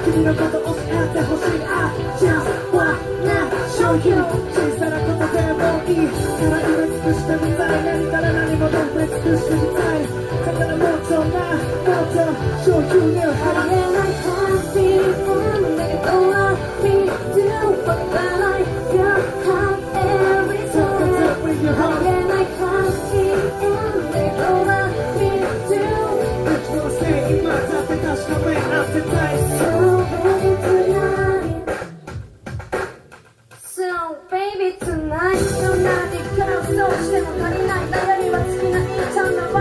君のことを知ってほしいJust wanna show you 小さなことでもいいから埋め尽くしてみたい何から何まで埋め尽くしてみたいだからもっとなもっと show you now ありえない happy fun だけど love me do what I like you have every time ありえない happy end だけど love me do 口のせい今だって確かめ合ってたい So baby tonight どんなにからそうしても足りない悩みは尽きないちゃんだわ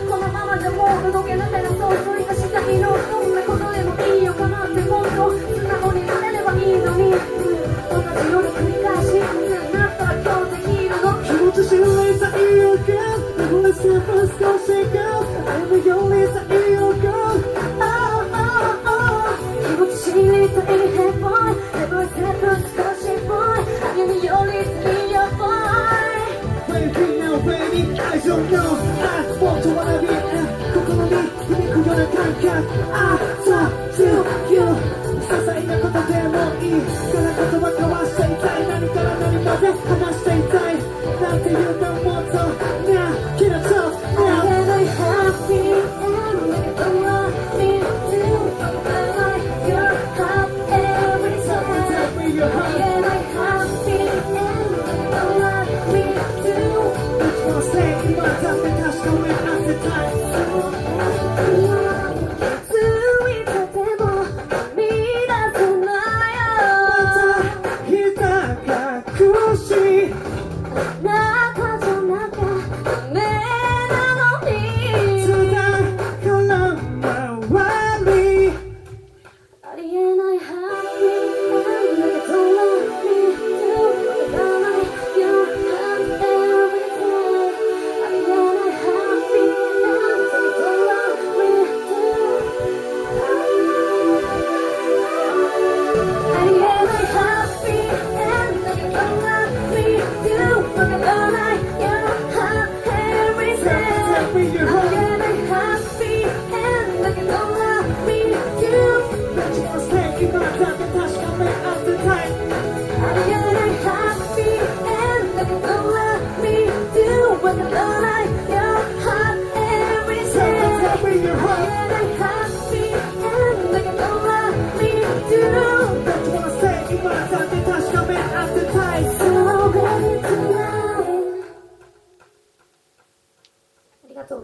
このままでもう動けなければそうそれがしたいのどんなことでもいいよかなってもっと素直になれればいいのに同じ夜繰り返しなったら今日できるの気持ち知りたいよ girl Never listen first go say girl I'm the only time you girl 気持ち知りたい hey boy Never listen first go say boy I'm the only time you boy Baby now baby I don't know I want to wanna be 心に響くような感覚 I talk to you 些細なことでもいいから言葉交わしていたい何から何まで話していたいなんていうかもっと Now get up top now I get happy and make it love me too I like your heart every time Tell me your I heart get happy and make it love me too 一番正義はだって確かめ合ってたいついてても見出せないよひた隠し中じゃなきゃダメなのにから周りありえない happy and make it love me too I like your heart every time ありえない happy and make it love me too ありえない happy and make it love me too わからない your heart every time Tell me your あ heart りえない happy and make it love me too 一番正義はだって確かめ合ってたい ありえない happy and make it love me too わからない your heart every time Tell me your あり heart えない happy and make it love me too Don't you wanna say 今だって確かめ合ってたい So baby tonight ありがとう